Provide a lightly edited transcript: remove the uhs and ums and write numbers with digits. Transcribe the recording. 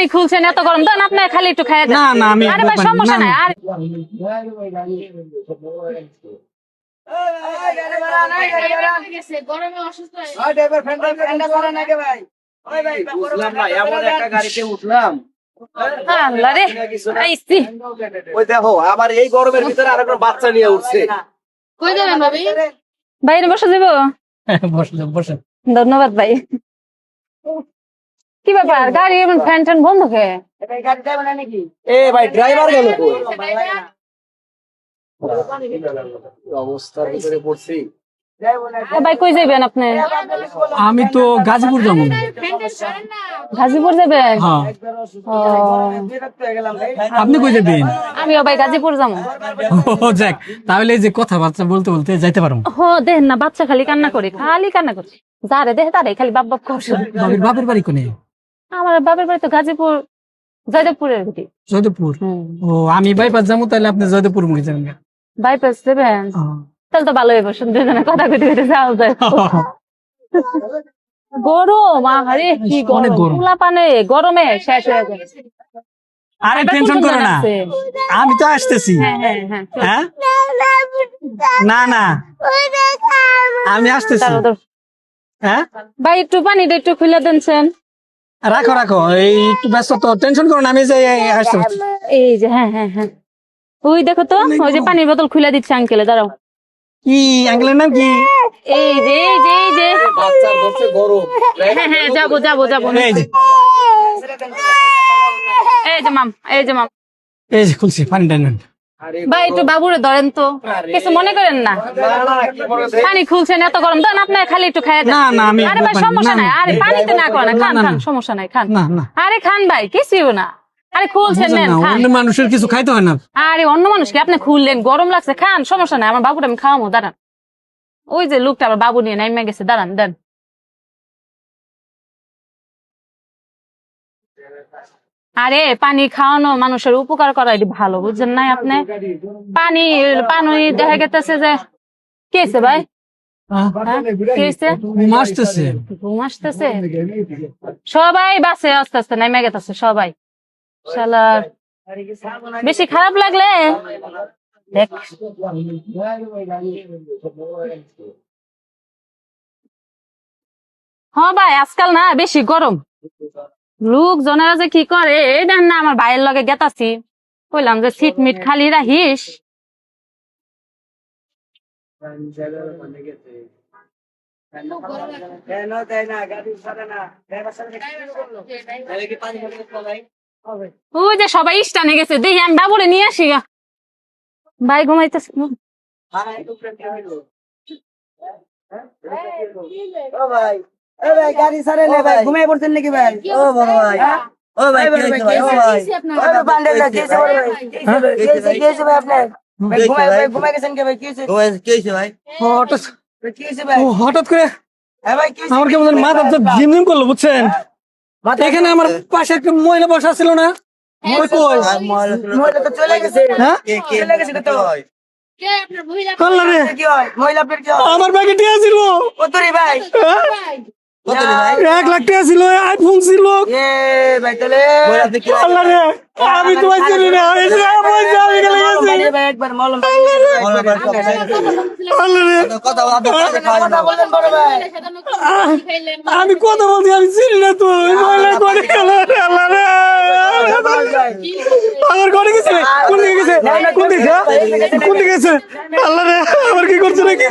পানি খুলছেন এত গরম দেন আপনি খালি একটু খাইয়ে দেন। না না আমি আরে ভাই সমস্যা নাই। আর গরমে অসুস্থ উঠলাম আল্লাহ রে আইছি। ওই দেখো আবার এই গরমের ভিতরে আরেকটা বাচ্চা নিয়ে উঠছে। কই যাবেন ভাবি? বাইরে বসে যাব। বসেন বসেন। ধন্যবাদ ভাই। কি ব্যাপার গাড়ি এমন ফ্যান ট্যান বন্ধ কে? এ ভাই ড্রাইভার গেল কই? অবস্থার ভিতরে পড়ছি। ভাই কই যাবেন আপনি? আমি তো গাজীপুর যাবো। গাজীপুর যাবেন? হ্যাঁ। ও, আপনি কই যাবেন? আমিও ভাই গাজীপুর যাবো। ও যাক, তাহলে এই যে কথাবার্তা বলতে বলতে যাইতে পারো। হ দেখেন না বাচ্চা খালি কান্না করে যারে দেখে তারে খালি বাপ বাপ করছে। বাবির বাপের বাড়ি কোনে? আমার বাপের বাড়ি তো গাজীপুর জয়দেবপুরের দিকে। জয়দেবপুর। ও আমি বাইপাস যাবো, তাহলে আপনি জয়দেবপুর মুখে যাবেন। বাইপাস দেবেন? হ্যাঁ। তাহলে তো ভালোই বসুন দুজনে কথা কইতে কইতে যাওয়া যায়। গরম আরে কি অনেক গরম, গরম। পোলা পানে গরমে শেষ হয়ে যায়। আরে আপনার টেনশন কোন করো জন না, আছে? আমি তো আসতেছি। হ্যাঁ হ্যাঁ হ্যাঁ হ্যাঁ না না আমি আসতেছি। দাঁড়াও, দাঁড়াও। হ্যাঁ ভাই একটু পানিটা একটু খুলে দেনছেন। রাখো রাখো, এই একটু ব্যস্ত তো, টেনশন করো না, আমি যাই আসতে। এই যে হ্যাঁ হ্যাঁ হ্যাঁ ওই দেখো তো ওই যে পানির বোতল খুলে দিচ্ছে আঙ্কেলে, দাঁড়াও। কি আঙ্কেলের নাম কি? এই যে এই যে বাচ্চার বসে গরম। হ্যাঁ হ্যাঁ যাবো যাবো যাবো। এই যে এই যে মাম এই যে মাম এই যে খুলছি, পানিটা নেন। ভাই একটু বাবুরে ধরেন তো, কিছু মনে করেন না। পানি খুলছেন এত গরম দেন আপনি খালি একটু খাইয়ে দেন। না না আমি আরে ভাই সমস্যা নাই, আরে পানিতে না করেন, খান না, খান না। সমস্যা নাই খান। না না আরে খান ভাই কিছুই না, আরে খুলছেন বুঝলেন নেন না, খান। অন্য মানুষের কিছু খাইতে হয় না। আরে অন্য মানুষকে আপনি খুললেন গরম লাগছে খান সমস্যা নাই, আমার বাবুটা আমি খাওয়াবো দাঁড়ান। ওই যে লোকটা আবার বাবু নিয়ে নাইমা গেছে, দাঁড়ান দেন। আরে পানি খাওয়ানো মানুষের উপকার করা এটি ভালো, বুঝছেন না আপনি? পানি পানি দেখা গেছে যে কি হয়েছে ভাই? হ্যাঁ? হ্যাঁ? কি হয়েছে? ঘুম আসতেছে। ঘুম আসতেছে? সবাই বাসে আস্তে আস্তে নেমে গেছে সবাই। শালার বেশি খারাপ লাগলে দেখ। হ্যাঁ ভাই আজকাল না বেশি গরম, লোকজনেরা যে কি করে এই দেন না, আমার ভাইয়ের লগে গেতাছি কইলাম যে সিট মিট খালি রাখিস। ওই যে সবাই স্টানে গেছে, দেখি আমি বাবুরে নিয়ে আসি গা। ভাই ঘুমাইতেছে। ও ভাই, ও ভাই গাড়ি ছাড়ে নে ভাই, ঘুমিয়ে পড়ছেন নাকি ভাই? ও ভাই, ও ভাই কি হইছে ভাই? ও ভাই, ও ভাই বান্ডেলটা কি হইছে ভাই? কি হইছে ভাই আপনার? ভাই ঘুমায় গেছেন কি ভাই? কি হইছে? কি হইছে ভাই? হঠাৎ কি হইছে ভাই? হঠাৎ করে হ্যাঁ ভাই কি হইছে? আমার কেমন যেন মাথা ঝিমঝিম করলো, বুঝছেন? এখানে আমার পাশে একটা মহিলা বসা ছিল না, ওই কই? মহিলা তো চলে গেছে। হ্যাঁ চলে গেছে তো। কে আপনার মহিলা? আল্লাহ রে, কি হয়? মহিলা আপনার কি হয়? আমার ব্যাগে টিয়া ছিল। কত রে ভাই? হ্যাঁ? ভাই 1 লাখ টাকা ছিল, আইফোন ছিল। এ ভাই তাহলে আল্লাহ রে, আমি তো চিনি না, আমি গেলে গেছি। ভাই একবার মলম আল্লাহ রে, কথা বললেন বড় ভাই। আমি কথা বলছি, আমি চিনি না তো, ওই মহিলা করে গেল। আল্লাহ রে, আমার ঘরে গেছে, কোন দিকে গেছে, কোন দিকে কোন দিকে গেছে? আল্লাহ রে, আমার কি করছে নাকি?